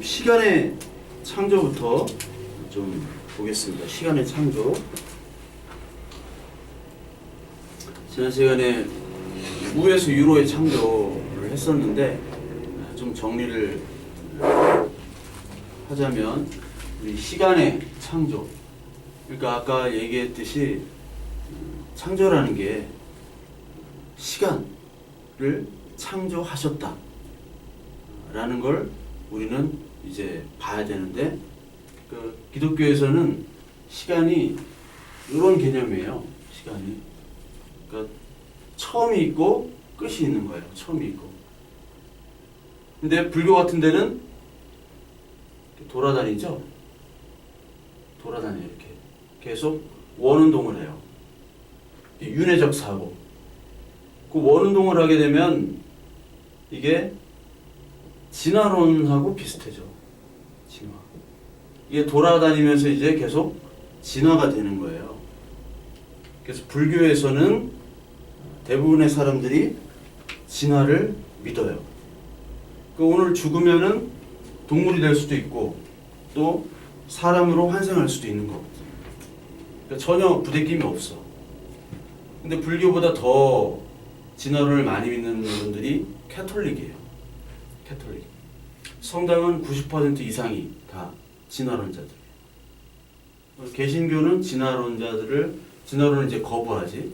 시간의 창조부터 좀 보겠습니다. 시간의 창조. 지난 시간에 우에서 유로의 창조를 했었는데 좀 정리를 하자면 우리 시간의 창조. 그러니까 아까 얘기했듯이 창조라는 게 시간을 창조하셨다 라는 걸 우리는 이제 봐야 되는데, 그 기독교에서는 시간이 이런 개념이에요. 시간이 그러니까 처음이 있고 끝이 있는 거예요. 처음이 있고. 근데 불교 같은 데는 돌아다니죠. 돌아다녀요. 이렇게 계속 원운동을 해요. 윤회적 사고. 그 원운동을 하게 되면 이게 진화론하고 비슷해져. 진화. 이게 돌아다니면서 이제 계속 진화가 되는 거예요. 그래서 불교에서는 대부분의 사람들이 진화를 믿어요. 그 오늘 죽으면은 동물이 될 수도 있고 또 사람으로 환생할 수도 있는 거거든. 그러니까 전혀 부대낌이 없어. 근데 불교보다 더 진화론을 많이 믿는 분들이 캐톨릭이에요. 캐톨릭. 성당은 90% 이상이 다 진화론자들이에요. 개신교는 진화론을 이제 거부하지.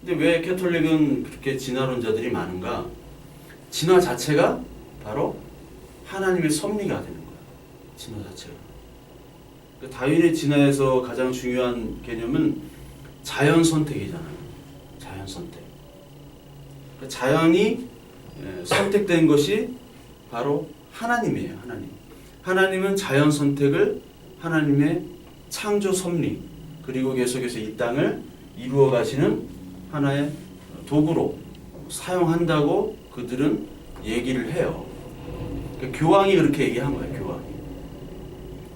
근데 왜 캐톨릭은 그렇게 진화론자들이 많은가? 진화 자체가 바로 하나님의 섭리가 되는 거야. 진화 자체가. 그러니까 다윈의 진화에서 가장 중요한 개념은 자연 선택이잖아요. 자연 선택. 그러니까 자연이 선택된 것이 바로 하나님이에요. 하나님. 하나님은 자연 선택을 하나님의 창조 섭리 그리고 계속해서 이 땅을 이루어 가시는 하나의 도구로 사용한다고 그들은 얘기를 해요. 그러니까 교황이 그렇게 얘기한 거예요.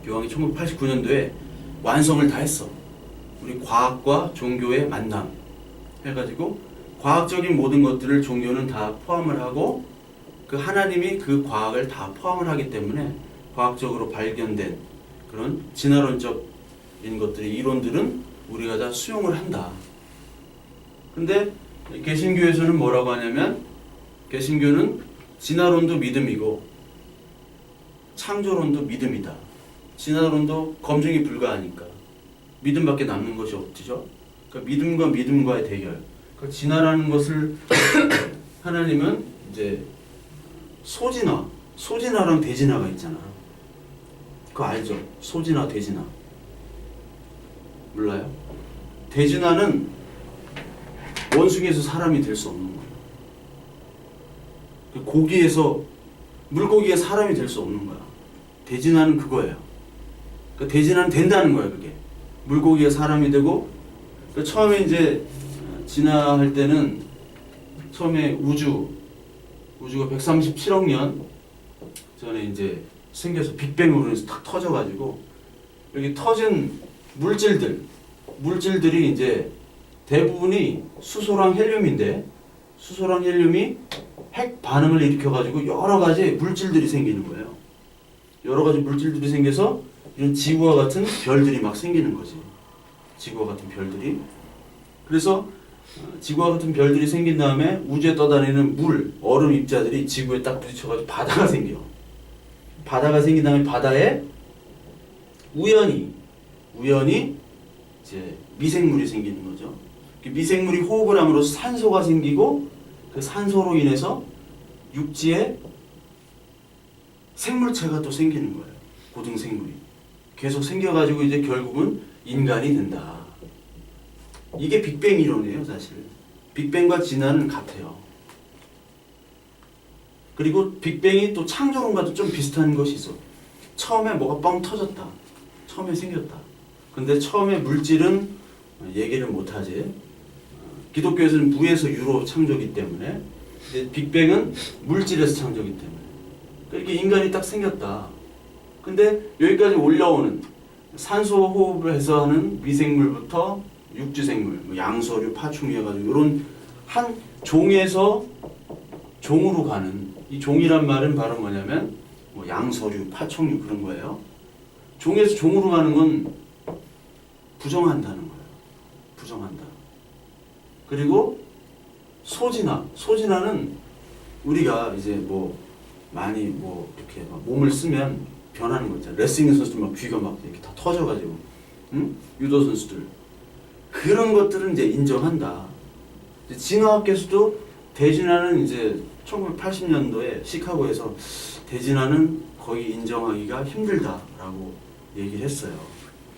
교황이 1989년도에 완성을 다 했어. 우리 과학과 종교의 만남 해가지고 과학적인 모든 것들을 종교는 다 포함을 하고 그 하나님이 그 과학을 다 포함을 하기 때문에 과학적으로 발견된 그런 진화론적인 것들의 이론들은 우리가 다 수용을 한다. 근데 개신교에서는 뭐라고 하냐면 개신교는 진화론도 믿음이고 창조론도 믿음이다. 진화론도 검증이 불가하니까 믿음밖에 남는 것이 없죠. 그러니까 믿음과 믿음과의 대결. 그 진화라는 것을 하나님은 이제 소진화랑 대진화가 있잖아. 그거 알죠? 소진화, 대진화. 몰라요? 대진화는 원숭이에서 사람이 될 수 없는 거야. 고기에서 물고기에 사람이 될 수 없는 거야. 대진화는 그거예요. 그러니까 대진화는 된다는 거야. 그게 물고기가 사람이 되고. 그러니까 처음에 이제 진화할 때는 처음에 우주가 137억 년 전에 이제 생겨서 빅뱅으로 해서 탁 터져가지고 여기 터진 물질들이 이제 대부분이 수소랑 헬륨인데 수소랑 헬륨이 핵 반응을 일으켜가지고 여러 가지 물질들이 생기는 거예요. 여러 가지 물질들이 생겨서 이런 지구와 같은 별들이 막 생기는 거지. 지구와 같은 별들이. 그래서 지구와 같은 별들이 생긴 다음에 우주에 떠다니는 얼음 입자들이 지구에 딱 부딪혀가지고 바다가 생겨. 바다가 생긴 다음에 바다에 우연히 이제 미생물이 생기는 거죠. 미생물이 호흡을 함으로써 산소가 생기고 그 산소로 인해서 육지에 생물체가 또 생기는 거예요. 고등생물이. 계속 생겨가지고 이제 결국은 인간이 된다. 이게 빅뱅 이론이에요, 사실. 빅뱅과 진화는 같아요. 그리고 빅뱅이 또 창조론과도 좀 비슷한 것이 있어. 처음에 뭐가 뻥 터졌다. 처음에 생겼다. 근데 처음에 물질은 얘기를 못하지. 기독교에서는 무에서 유로 창조기 때문에 이제 빅뱅은 물질에서 창조기 때문에 그렇게 인간이 딱 생겼다. 근데 여기까지 올라오는 산소 호흡을 해서 하는 미생물부터 육지생물, 양서류, 파충류 해가지고 이런 한 종에서 종으로 가는 이 종이란 말은 바로 뭐냐면 뭐 양서류, 파총류 그런 거예요. 종에서 종으로 가는 건 부정한다는 거예요. 부정한다. 그리고 소진화는 우리가 이제 뭐 많이 뭐 이렇게 막 몸을 쓰면 변하는 거 있잖아요. 레슬링 선수들 막 귀가 막 이렇게 다 터져가지고, 응? 유도 선수들 그런 것들은 이제 인정한다. 진화학계에서도 대진화는 이제 1980년도에 시카고에서 대진화는 거의 인정하기가 힘들다라고 얘기를 했어요.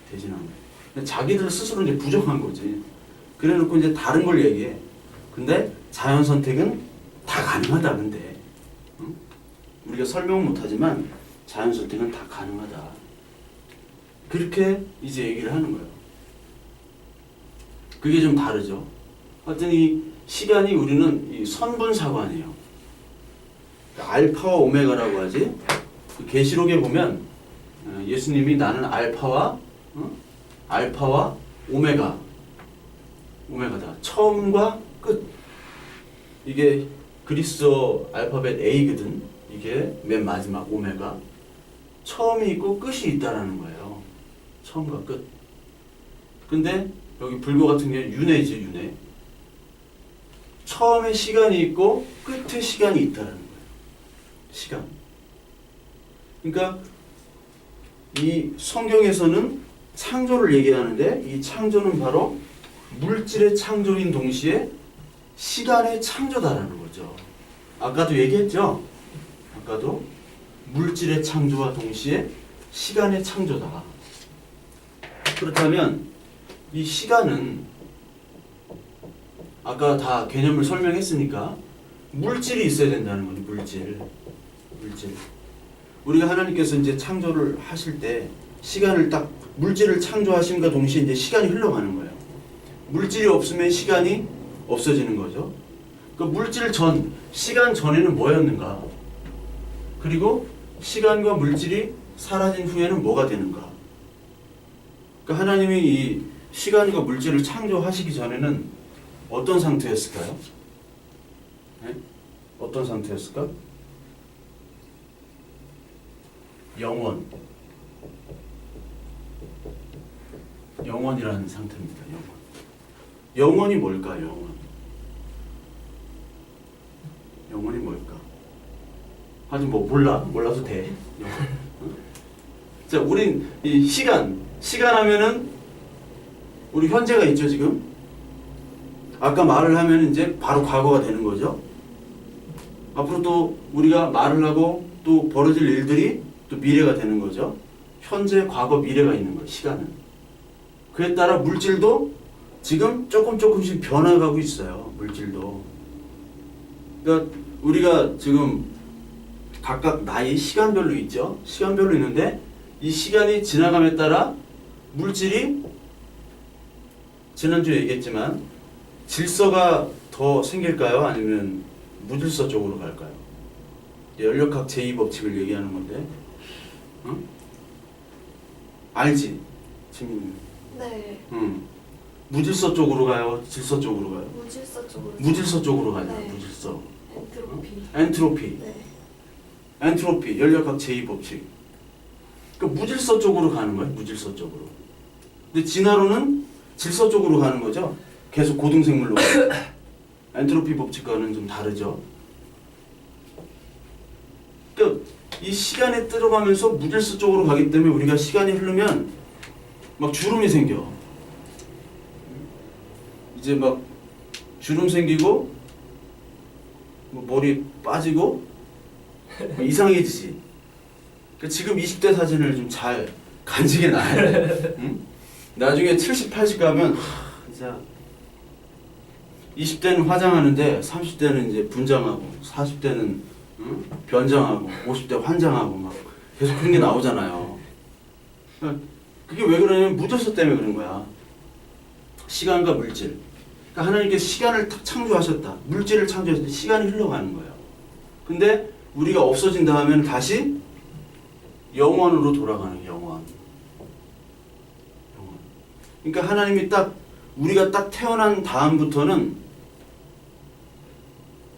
대진화는. 자기들 스스로 이제 부정한 거지. 그래놓고 이제 다른 걸 얘기해. 근데 자연 선택은 다 가능하다. 근데 응? 우리가 설명은 못하지만 자연 선택은 다 가능하다. 그렇게 이제 얘기를 하는 거예요. 그게 좀 다르죠. 하여튼 이 시간이 우리는 이 선분사관이에요. 알파와 오메가라고 하지. 그 계시록에 보면 예수님이 나는 알파와 오메가다. 처음과 끝. 이게 그리스어 알파벳 A거든. 이게 맨 마지막 오메가. 처음이 있고 끝이 있다라는 거예요. 처음과 끝. 근데 여기 불교 같은 게 윤회지, 윤회. 처음에 시간이 있고 끝에 시간이 있다라는 거예요. 시간. 그러니까 이 성경에서는 창조를 얘기하는데 이 창조는 바로 물질의 창조인 동시에 시간의 창조다라는 거죠. 아까도 얘기했죠? 아까도 물질의 창조와 동시에 시간의 창조다. 그렇다면 이 시간은 아까 다 개념을 설명했으니까 물질이 있어야 된다는 거죠. 물질. 우리가 하나님께서 이제 창조를 하실 때 시간을 딱 물질을 창조하심과 동시에 이제 시간이 흘러가는 거예요. 물질이 없으면 시간이 없어지는 거죠. 그 물질 전, 시간 전에는 뭐였는가? 그리고 시간과 물질이 사라진 후에는 뭐가 되는가? 그러니까 하나님이 이 시간과 물질을 창조하시기 전에는 어떤 상태였을까요? 네? 어떤 상태였을까? 영원이라는 상태입니다. 영원이 뭘까? 영원이 뭘까? 아직 뭐 몰라도 돼. 자, 우린 이 시간 하면은 우리 현재가 있죠 지금. 아까 말을 하면 이제 바로 과거가 되는 거죠. 앞으로 또 우리가 말을 하고 또 벌어질 일들이 또 미래가 되는 거죠. 현재, 과거, 미래가 있는 거예요. 시간은. 그에 따라 물질도 지금 조금씩 변화가고 있어요. 물질도. 그러니까 우리가 지금 각각 나이 시간별로 있죠. 시간별로 있는데 이 시간이 지나감에 따라 물질이 지난주에 얘기했지만 질서가 더 생길까요? 아니면 무질서 쪽으로 갈까요? 연력학 제2법칙을 얘기하는 건데, 응? 알지? 지민이. 네. 무질서 쪽으로 가요? 질서 쪽으로 가요? 무질서 쪽으로. 무질서 쪽으로 가요. 네. 무질서. 엔트로피. 엔트로피. 네. 엔트로피. 연력학 제2법칙. 그 무질서 쪽으로 가는 거예요. 무질서 쪽으로. 근데 진화론은 질서 쪽으로 가는 거죠. 계속 고등생물로. 엔트로피 법칙과는 좀 다르죠. 그러니까 이 시간에 들어가면서 무질서 쪽으로 가기 때문에 우리가 시간이 흐르면 막 주름이 생겨. 이제 막 주름 생기고 뭐 머리 빠지고 이상해지지. 그러니까 지금 20대 사진을 좀 잘 간직해 놔야 돼. 응? 나중에 70, 80 가면 진짜 20대는 화장하는데 30대는 이제 분장하고 40대는 응? 변장하고 50대 환장하고 막 계속 그런 게 나오잖아요. 그게 왜 그러냐면 무질서 때문에 그런 거야. 시간과 물질. 그러니까 하나님께서 시간을 탁 창조하셨다. 물질을 창조하셨을 때 시간이 흘러가는 거예요. 근데 우리가 없어진다 하면 다시 영원으로 돌아가는 영원. 그러니까 하나님이 우리가 딱 태어난 다음부터는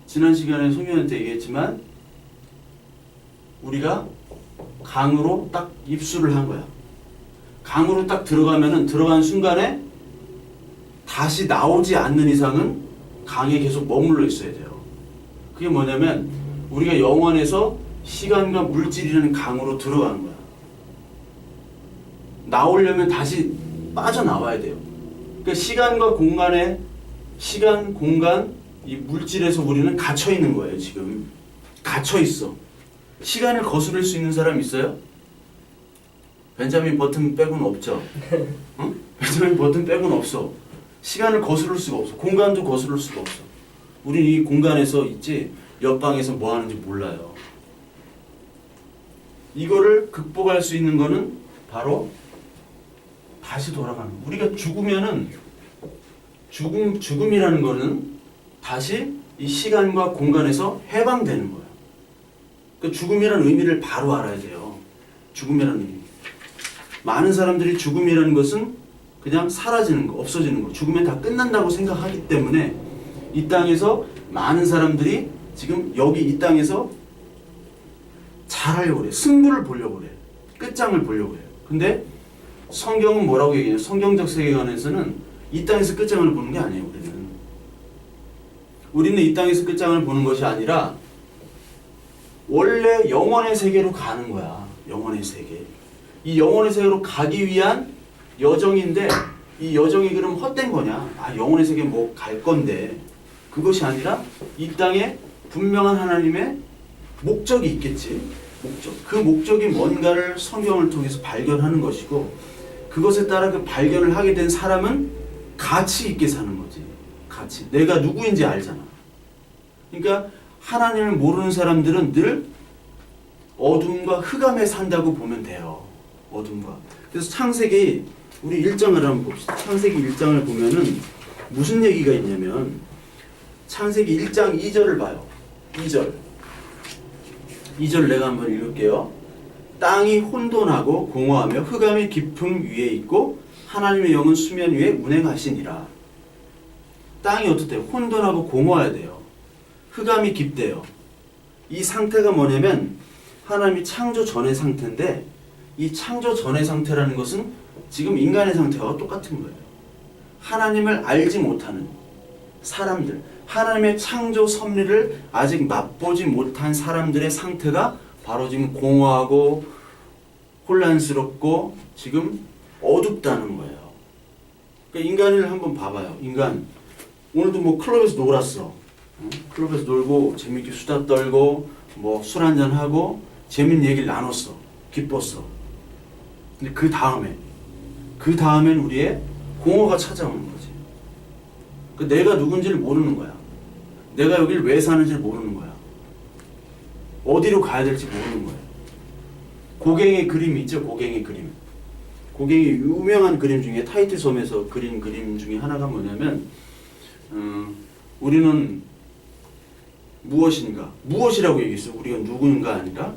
지난 시간에 송현한테 얘기했지만 우리가 강으로 딱 입수를 한 거야. 강으로 딱 들어가면은 들어간 순간에 다시 나오지 않는 이상은 강에 계속 머물러 있어야 돼요. 그게 뭐냐면 우리가 영원에서 시간과 물질이라는 강으로 들어가는 거야. 나오려면 다시 빠져나와야 돼요. 그러니까 시간과 공간에 시간, 공간, 이 물질에서 우리는 갇혀 있는 거예요. 지금 갇혀 있어. 시간을 거스를 수 있는 사람 있어요? 벤자민 버튼 빼고는 없죠. 응? 벤자민 버튼 빼고는 없어. 시간을 거스를 수가 없어. 공간도 거스를 수가 없어. 우린 이 공간에서 있지 옆방에서 뭐 하는지 몰라요. 이거를 극복할 수 있는 거는 바로 다시 돌아가는 거. 우리가 죽으면은 죽음이라는 거는 다시 이 시간과 공간에서 해방되는 거예요. 그 죽음이라는 의미를 바로 알아야 돼요. 죽음이라는 의미. 많은 사람들이 죽음이라는 것은 그냥 사라지는 거, 없어지는 거, 죽으면 다 끝난다고 생각하기 때문에 이 땅에서 많은 사람들이 지금 여기 이 땅에서 잘하려고 그래. 승부를 보려고 그래. 끝장을 보려고 해요. 근데 성경은 뭐라고 얘기해요? 성경적 세계관에서는 이 땅에서 끝장을 보는 게 아니에요. 우리는 이 땅에서 끝장을 보는 것이 아니라 원래 영원의 세계로 가는 거야. 영원의 세계. 이 영원의 세계로 가기 위한 여정인데 이 여정이 그럼 헛된 거냐? 아, 영원의 세계 뭐 갈 건데 그것이 아니라 이 땅에 분명한 하나님의 목적이 있겠지. 목적. 그 목적이 뭔가를 성경을 통해서 발견하는 것이고 그것에 따라 그 발견을 하게 된 사람은 가치 있게 사는 거지. 가치. 내가 누구인지 알잖아. 그러니까 하나님을 모르는 사람들은 늘 어둠과 흑암에 산다고 보면 돼요. 어둠과. 그래서 창세기 우리 1장을 한번 봅시다. 창세기 1장을 보면은 무슨 얘기가 있냐면 창세기 1장 2절을 봐요. 2절 내가 한번 읽을게요. 땅이 혼돈하고 공허하며 흑암의 깊음 위에 있고 하나님의 영은 수면 위에 운행하시니라. 땅이 어떻대요? 혼돈하고 공허해야 돼요. 흑암이 깊대요. 이 상태가 뭐냐면 하나님이 창조 전의 상태인데 이 창조 전의 상태라는 것은 지금 인간의 상태와 똑같은 거예요. 하나님을 알지 못하는 사람들, 하나님의 창조 섭리를 아직 맛보지 못한 사람들의 상태가 바로 지금 공허하고 혼란스럽고 지금 어둡다는 거예요. 그러니까 인간을 한번 봐봐요. 인간 오늘도 뭐 클럽에서 놀았어. 클럽에서 놀고 재밌게 수다 떨고 뭐 술 한잔 하고 재밌는 얘기를 나눴어. 기뻤어. 근데 그 다음엔 우리의 공허가 찾아오는 거지. 그 내가 누군지를 모르는 거야. 내가 여길 왜 사는지를 모르는 거야. 어디로 가야 될지 모르는 거야. 고갱의 그림이 있죠. 고갱의 그림. 고갱이 유명한 그림 중에 타이틀섬에서 그린 그림 중에 하나가 뭐냐면 우리는 무엇인가? 무엇이라고 얘기했어? 우리가 누군가 아니라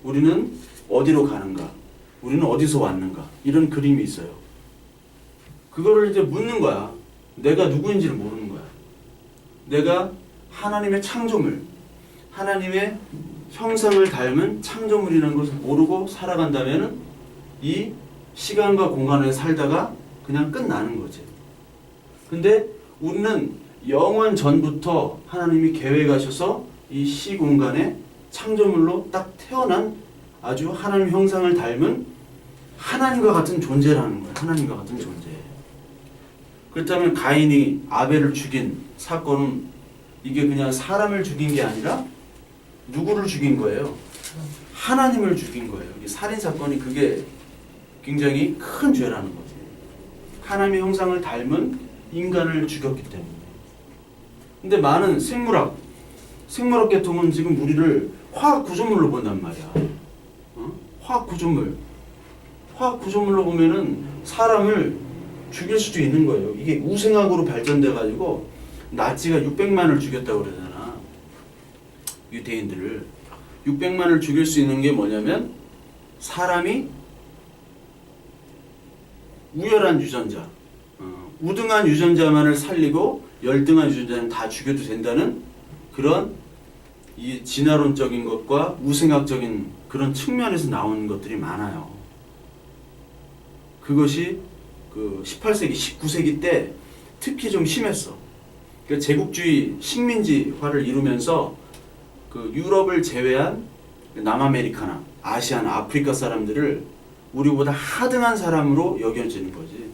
우리는 어디로 가는가? 우리는 어디서 왔는가? 이런 그림이 있어요. 그거를 이제 묻는 거야. 내가 누구인지를 모르는 거야. 내가 하나님의 창조물, 하나님의 형상을 닮은 창조물이라는 것을 모르고 살아간다면은 이 시간과 공간에 살다가 그냥 끝나는 거지. 근데 우리는 영원 전부터 하나님이 계획하셔서 이 시공간에 창조물로 딱 태어난 아주 하나님 형상을 닮은 하나님과 같은 존재라는 거예요. 하나님과 같은 존재. 그렇다면 가인이 아벨을 죽인 사건은 이게 그냥 사람을 죽인 게 아니라 누구를 죽인 거예요? 하나님을 죽인 거예요. 이 살인 사건이 그게 굉장히 큰 죄라는 거지. 하나님의 형상을 닮은 인간을 죽였기 때문에. 근데 많은 생물학 계통은 지금 우리를 화학 구조물로 본단 말이야. 화학 구조물로 보면은 사람을 죽일 수도 있는 거예요. 이게 우생학으로 발전돼 가지고 나치가 600만을 죽였다고 그러잖아. 유대인들을 600만을 죽일 수 있는 게 뭐냐면 사람이 우열한 유전자, 우등한 유전자만을 살리고 열등한 유전자는 다 죽여도 된다는 그런 이 진화론적인 것과 우생학적인 그런 측면에서 나오는 것들이 많아요. 그것이 그 18세기, 19세기 때 특히 좀 심했어. 그 제국주의 식민지화를 이루면서 그 유럽을 제외한 남아메리카나, 아시아나, 아프리카 사람들을 우리보다 하등한 사람으로 여겨지는 거지.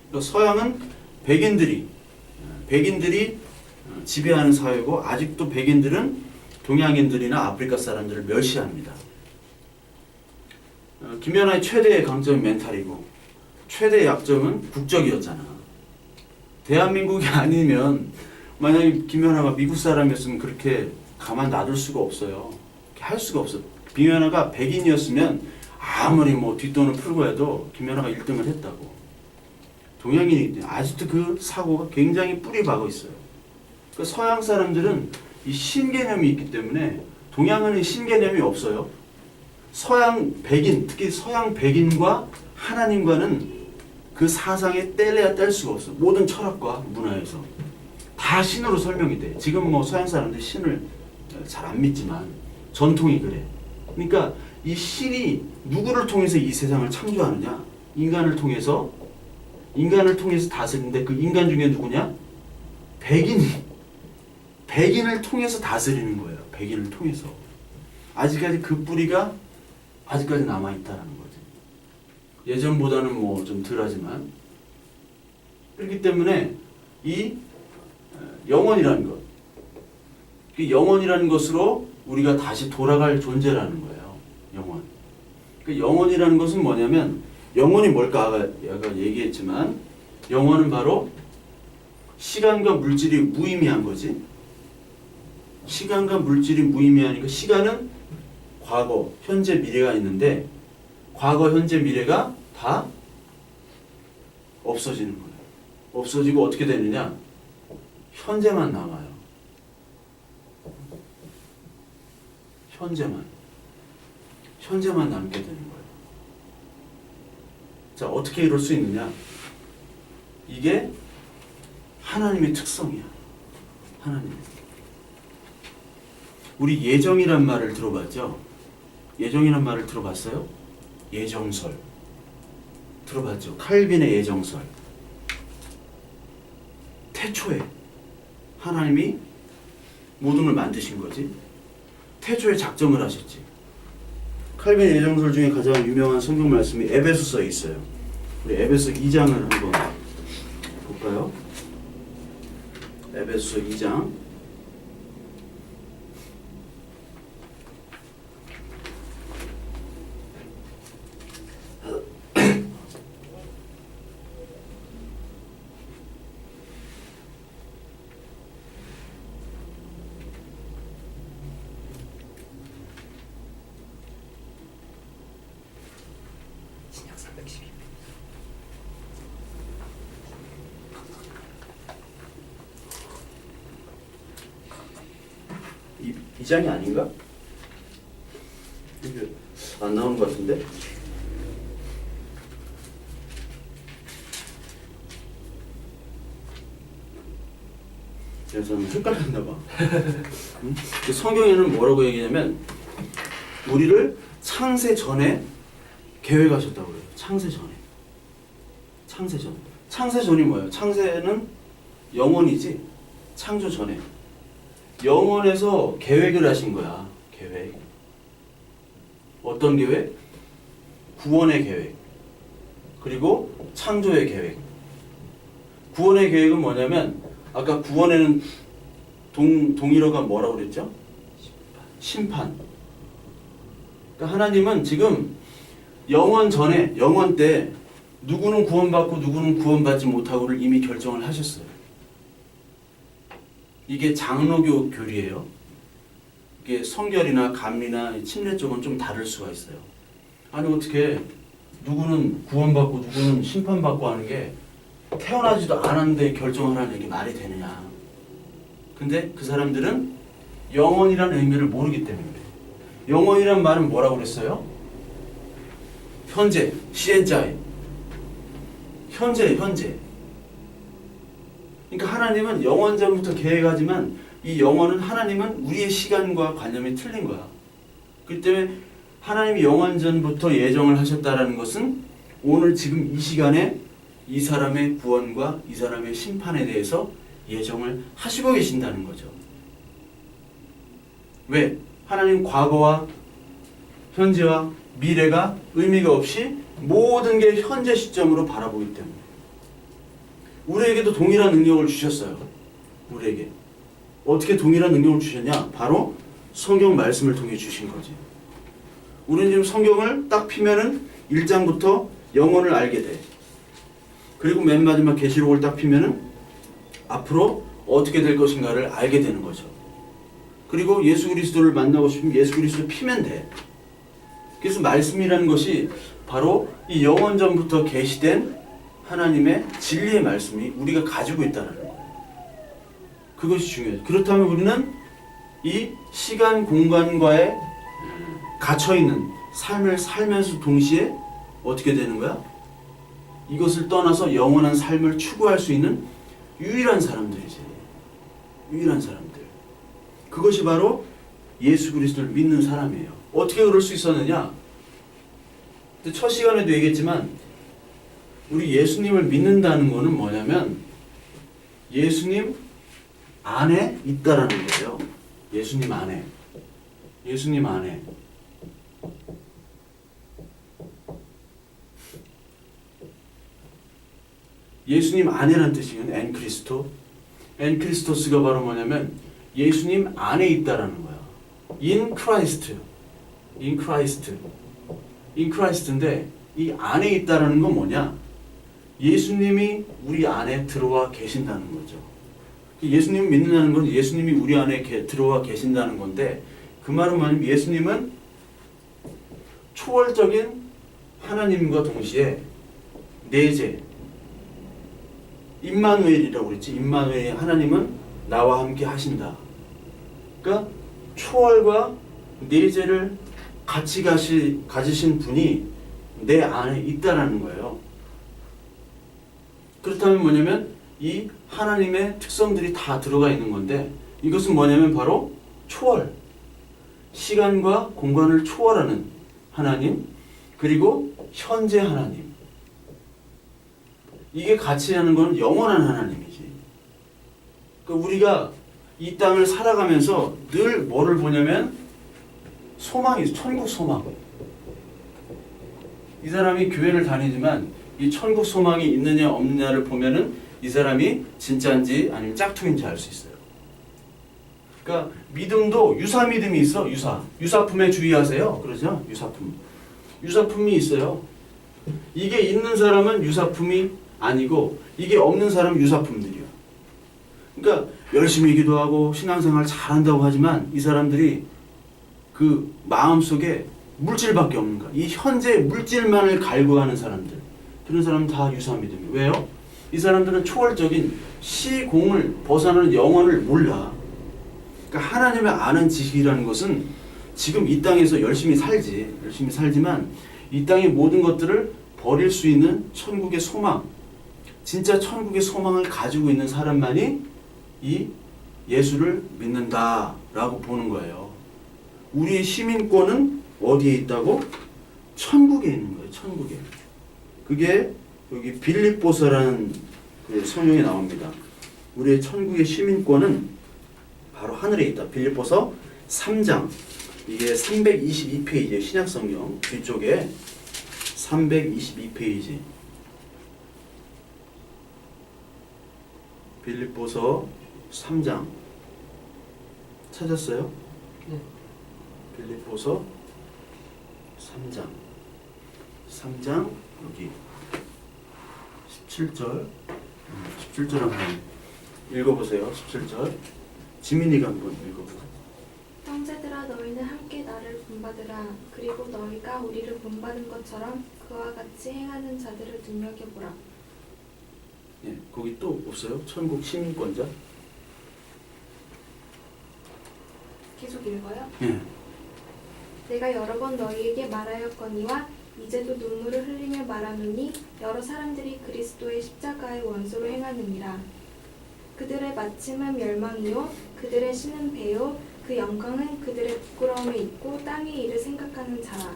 그러니까 서양은 백인들이 지배하는 사회고 아직도 백인들은 동양인들이나 아프리카 사람들을 멸시합니다. 김연아의 최대의 강점은 멘탈이고 최대의 약점은 국적이었잖아. 대한민국이 아니면 만약에 김연아가 미국 사람이었으면 그렇게 가만 놔둘 수가 없어요. 할 수가 없어. 김연아가 백인이었으면 아무리 뭐 뒷돈을 풀고 해도 김연아가 1등을 했다고. 동양인이기 때문에 아직도 그 사고가 굉장히 뿌리 박아 있어요. 그 서양 사람들은 이 신개념이 있기 때문에 동양인은 신개념이 없어요. 서양 백인, 특히 서양 백인과 하나님과는 그 사상에 뗄래야 뗄 수가 없어. 모든 철학과 문화에서 다 신으로 설명이 돼. 지금 뭐 서양 사람들이 신을 잘 안 믿지만 전통이 그래. 그러니까 이 신이 누구를 통해서 이 세상을 창조하느냐? 인간을 통해서 다스리는데 그 인간 중에 누구냐? 백인을 통해서 다스리는 거예요. 백인을 통해서. 아직까지 그 뿌리가 아직까지 남아있다는 거지. 예전보다는 뭐 좀 덜하지만. 그렇기 때문에 이 영혼이라는 것, 그 영혼이라는 것으로 우리가 다시 돌아갈 존재라는 거예요. 영혼. 그 영혼이라는 것은 뭐냐면 영혼이 뭘까? 아까 얘기했지만 영혼은 바로 시간과 물질이 무의미한 거지. 시간과 물질이 무의미하니까 시간은 과거, 현재, 미래가 있는데 과거, 현재, 미래가 다 없어지는 거예요. 없어지고 어떻게 되느냐? 현재만 남아요. 현재만 남게 되는 거예요. 자, 어떻게 이럴 수 있느냐? 이게 하나님의 특성이야. 하나님. 우리 예정이란 말을 들어봤죠? 예정이란 말을 들어봤어요? 예정설. 들어봤죠? 칼빈의 예정설. 태초에 하나님이 모든 걸 만드신 거지. 태초에 작정을 하셨지. 칼빈의 예정설 중에 가장 유명한 성경 말씀이 에베소서에 있어요. 우리 에베소 2장을 한번 볼까요? 에베소 2장. 신약 312. 이 장이 아닌가? 이게 안 나오는 것 같은데? 그래서 헷갈렸나 봐. 그 성경에는 뭐라고 얘기하냐면 우리를 창세 전에 계획하셨다고 그래요. 창세 전에. 창세 전이 뭐예요? 창세는 영원이지. 창조 전에. 영원에서 계획을 하신 거야. 계획. 어떤 계획? 구원의 계획. 그리고 창조의 계획. 구원의 계획은 뭐냐면 아까 구원에는 동일어가 뭐라고 그랬죠? 심판. 그러니까 하나님은 지금 영원 전에, 영원 때 누구는 구원받고 누구는 구원받지 못하고를 이미 결정을 하셨어요. 이게 장로교 교리예요. 이게 성결이나 감리나 침례 쪽은 좀 다를 수가 있어요. 아니 어떻게 누구는 구원받고 누구는 심판받고 하는 게 태어나지도 않았는데 결정하라는 게 말이 되느냐. 근데 그 사람들은 영원이라는 의미를 모르기 때문에 그래요. 영원이란 말은 뭐라고 그랬어요? 현재, 시엔자이. 현재. 그러니까 하나님은 영원 전부터 계획하지만 이 영원은 하나님은 우리의 시간과 관념이 틀린 거야. 그렇기 때문에 하나님이 영원전부터 예정을 하셨다라는 것은 오늘 지금 이 시간에 이 사람의 구원과 이 사람의 심판에 대해서 예정을 하시고 계신다는 거죠. 왜? 하나님 과거와 현재와 미래가 의미가 없이 모든 게 현재 시점으로 바라보기 때문에 우리에게도 동일한 능력을 주셨어요. 우리에게. 어떻게 동일한 능력을 주셨냐? 바로 성경 말씀을 통해 주신 거지. 우리는 지금 성경을 딱 피면은 1장부터 영혼을 알게 돼. 그리고 맨 마지막 계시록을 딱 피면은 앞으로 어떻게 될 것인가를 알게 되는 거죠. 그리고 예수 그리스도를 만나고 싶으면 예수 그리스도 피면 돼. 그래서 말씀이라는 것이 바로 이 영원전부터 계시된 하나님의 진리의 말씀이 우리가 가지고 있다는 거예요. 그것이 중요해요. 그렇다면 우리는 이 시간 공간과의 갇혀있는 삶을 살면서 동시에 어떻게 되는 거야? 이것을 떠나서 영원한 삶을 추구할 수 있는 유일한 사람들이지. 유일한 사람들. 그것이 바로 예수 그리스도를 믿는 사람이에요. 어떻게 그럴 수 있었느냐? 첫 시간에도 얘기했지만 우리 예수님을 믿는다는 것은 뭐냐면 예수님 안에 있다라는 거예요. 예수님 안에. 예수님 안에. 예수님 안에라는 뜻이에요. 엔크리스토. 엔크리스토스가 바로 뭐냐면 예수님 안에 있다라는 거야. In Christ. In Christ. In Christ인데 이 안에 있다라는 건 뭐냐? 예수님이 우리 안에 들어와 계신다는 거죠. 예수님을 믿는다는 건 예수님이 우리 안에 들어와 계신다는 건데 그 말은 뭐냐면 예수님은 초월적인 하나님과 동시에 내재 임마누엘이라고 그랬지. 임마누엘 하나님은 나와 함께 하신다. 그러니까 초월과 내재를 같이 가지신 분이 내 안에 있다라는 거예요. 그렇다면 뭐냐면 이 하나님의 특성들이 다 들어가 있는 건데 이것은 뭐냐면 바로 초월. 시간과 공간을 초월하는 하나님 그리고 현재 하나님. 이게 같이 하는 건 영원한 하나님이지. 그러니까 우리가 이 땅을 살아가면서 늘 뭐를 보냐면 소망이 있어. 천국 소망. 이 사람이 교회를 다니지만 이 천국 소망이 있느냐 없느냐를 보면은 이 사람이 진짜인지 아니면 짝퉁인지 알 수 있어요. 그러니까 믿음도 유사 믿음이 있어. 유사품에 주의하세요. 그러죠? 유사품이 있어요. 이게 있는 사람은 유사품이 아니고 이게 없는 사람은 유사품들이야. 그러니까 열심히 기도하고 신앙생활 잘한다고 하지만 이 사람들이 그 마음속에 물질밖에 없는 거야. 이 현재 물질만을 갈구하는 사람들. 그런 사람은 다 유사믿음이에요. 왜요? 이 사람들은 초월적인 시공을 벗어나는 영혼을 몰라. 그러니까 하나님을 아는 지식이라는 것은 지금 이 땅에서 열심히 살지만 이 땅의 모든 것들을 버릴 수 있는 천국의 소망, 진짜 천국의 소망을 가지고 있는 사람만이 이 예수를 믿는다라고 보는 거예요. 우리의 시민권은 어디에 있다고? 천국에 있는 거예요. 천국에. 그게 여기 빌립보서라는 그 성경에 나옵니다. 우리의 천국의 시민권은 바로 하늘에 있다. 빌립보서 3장. 이게 322페이지의 신약성경 뒤쪽에 322페이지. 빌립보서 3장. 찾았어요? 네. 빌립보서 3장 여기 17절 17절 한번 읽어보세요. 17절 지민이가 한번 읽어보세요. 형제들아 너희는 함께 나를 본받으라. 그리고 너희가 우리를 본받은 것처럼 그와 같이 행하는 자들을 눈여겨보라. 예, 거기 또 없어요? 천국 시민권자? 계속 읽어요. 예. 내가 여러 번 너희에게 말하였거니와 이제도 눈물을 흘리며 말하노니 여러 사람들이 그리스도의 십자가의 원수로 행하느니라. 그들의 마침은 멸망이요 그들의 신은 배요 그 영광은 그들의 부끄러움에 있고 땅의 일을 생각하는 자라.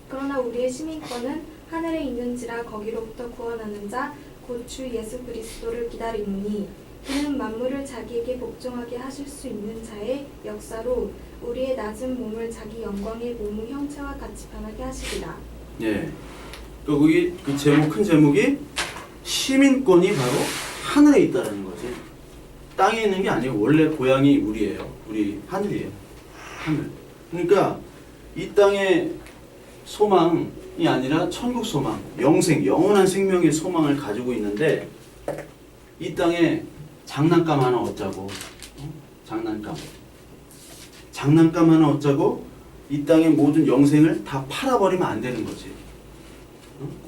그러나 우리의 시민권은 하늘에 있는지라 거기로부터 구원하는 자 곧 주 예수 그리스도를 기다리니 그는 만물을 자기에게 복종하게 하실 수 있는 자의 역사로 우리의 낮은 몸을 자기 영광의 몸의 형체와 같이 변하게 하시리라. 예. 거기 그 제목 큰 제목이 시민권이 바로 하늘에 있다라는 거지. 땅에 있는 게 아니고 원래 고향이 우리예요. 우리 하늘이에요. 하늘. 그러니까 이 땅의 소망이 아니라 천국 소망, 영생, 영원한 생명의 소망을 가지고 있는데 이 땅에 장난감 하나 얻자고, 장난감 하나 얻자고 이 땅의 모든 영생을 다 팔아버리면 안 되는 거지.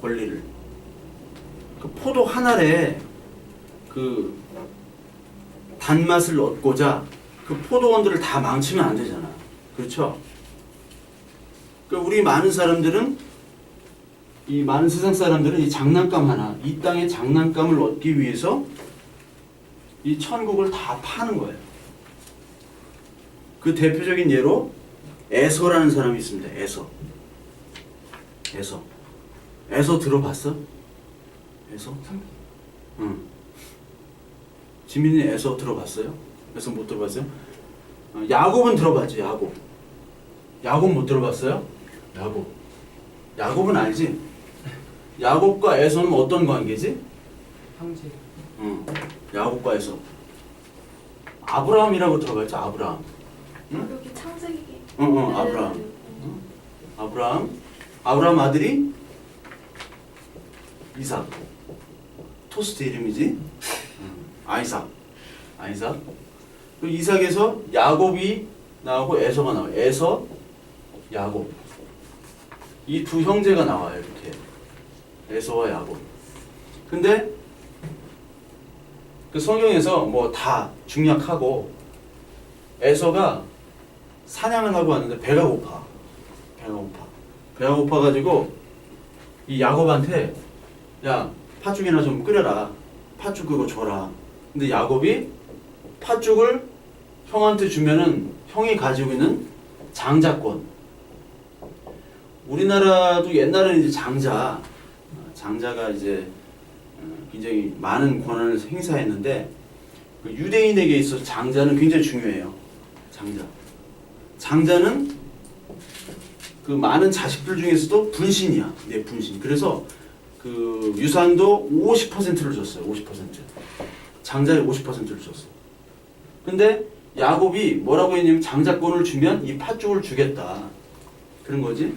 권리를. 그 포도 한 알에 그 단맛을 얻고자 그 포도원들을 다 망치면 안 되잖아. 그렇죠? 그러니까 우리 많은 사람들은 이 많은 세상 사람들은 이 장난감 하나, 이 땅의 장난감을 얻기 위해서 이 천국을 다 파는 거예요. 그 대표적인 예로 에서라는 사람이 있습니다. 에서 들어봤어? 에서? 응. 지민이 에서 들어봤어요? 에서 못 들어봤어요? 야곱은 들어봤지. 야곱 못 들어봤어요? 야곱은 알지? 야곱과 에서는 어떤 관계지? 형제. 응. 야곱과 에서. 아브라함이라고 들어봤죠? 아브라함. 응? 여기 창세기. 아브라함 아들이 이삭. 토스트 이름이지? 아이삭. 그 이삭에서 야곱이 나오고 에서가 나와요. 에서, 야곱. 이 두 형제가 나와요. 이렇게. 에서와 야곱. 근데 그 성경에서 뭐 다 중약하고 에서가 사냥을 하고 왔는데 배가 고파가지고 이 야곱한테 야 팥죽이나 좀 끓여라. 팥죽 그거 줘라. 근데 야곱이 팥죽을 형한테 주면은 형이 가지고 있는 장자권. 우리나라도 옛날에는 이제 장자가 이제 굉장히 많은 권한을 행사했는데 그 유대인에게 있어서 장자는 굉장히 중요해요. 장자는 그 많은 자식들 중에서도 분신이야. 내 분신. 그래서 그 유산도 50%를 줬어요. 50%. 장자의 50%를 줬어. 근데 야곱이 뭐라고 했냐면 장자권을 주면 이 팥죽을 주겠다. 그런 거지.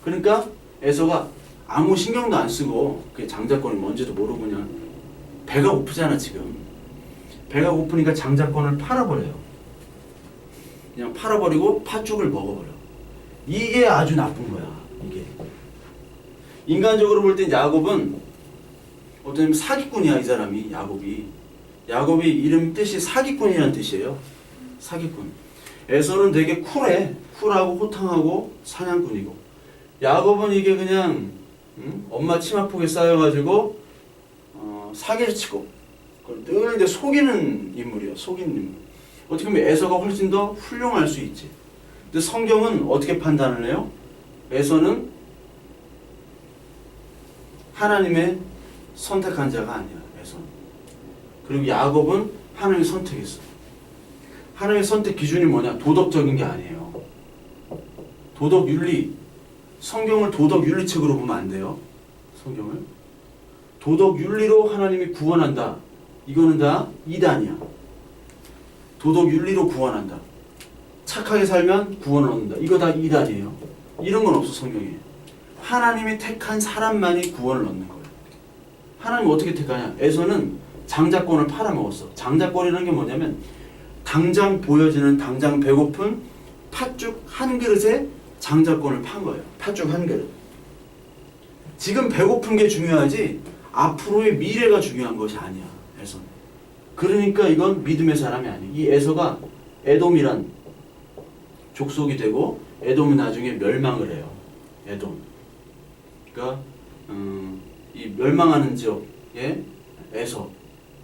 그러니까 에서가 아무 신경도 안 쓰고 그 장자권이 뭔지도 모르고 그냥 배가 고프잖아 지금. 배가 고프니까 장자권을 팔아버려요. 그냥 팔아버리고 팥죽을 먹어버려. 이게 아주 나쁜 거야. 이게. 인간적으로 볼 땐 야곱은 어쩌면 사기꾼이야. 이 사람이 야곱이 이름 뜻이 사기꾼이라는 뜻이에요. 사기꾼. 에서는 되게 쿨하고 호탕하고 사냥꾼이고 야곱은 이게 그냥 엄마 치마폭에 쌓여가지고 사기를 치고 늘 이제 속이는 인물이에요. 속이는 인물. 어떻게 보면 에서가 훨씬 더 훌륭할 수 있지. 근데 성경은 어떻게 판단을 해요? 에서는 하나님의 선택한 자가 아니야. 에서는. 그리고 야곱은 하나님이 선택했어. 하나님의 선택 기준이 뭐냐? 도덕적인 게 아니에요. 도덕 윤리. 성경을 도덕 윤리책으로 보면 안 돼요. 성경을. 도덕 윤리로 하나님이 구원한다. 이거는 다 이단이야. 도덕 윤리로 구원한다. 착하게 살면 구원을 얻는다. 이거 다 이단이에요. 이런 건 없어 성경에. 하나님이 택한 사람만이 구원을 얻는 거예요. 하나님 어떻게 택하냐? 에서는 장자권을 팔아먹었어. 장자권이라는 게 뭐냐면 당장 보여지는 당장 배고픈 팥죽 한 그릇에 장자권을 판 거예요. 팥죽 한 그릇. 지금 배고픈 게 중요하지 앞으로의 미래가 중요한 것이 아니야. 에서는. 그러니까 이건 믿음의 사람이 아니야. 이 에서가 에돔이란 족속이 되고 에돔은 나중에 멸망을 해요. 에돔. 그러니까 이 멸망하는 지역의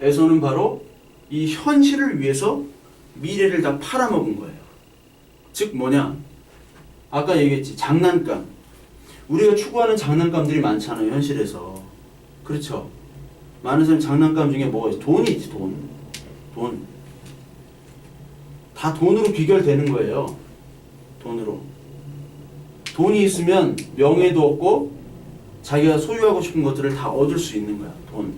에서는 바로 이 현실을 위해서 미래를 다 팔아먹은 거예요. 즉 뭐냐? 아까 얘기했지. 장난감. 우리가 추구하는 장난감들이 많잖아요. 현실에서. 그렇죠? 많은 사람 장난감 중에 뭐가 있어? 돈이 있지. 돈. 다 돈으로 비결되는 거예요. 돈으로. 돈이 있으면 명예도 얻고 자기가 소유하고 싶은 것들을 다 얻을 수 있는 거야. 돈.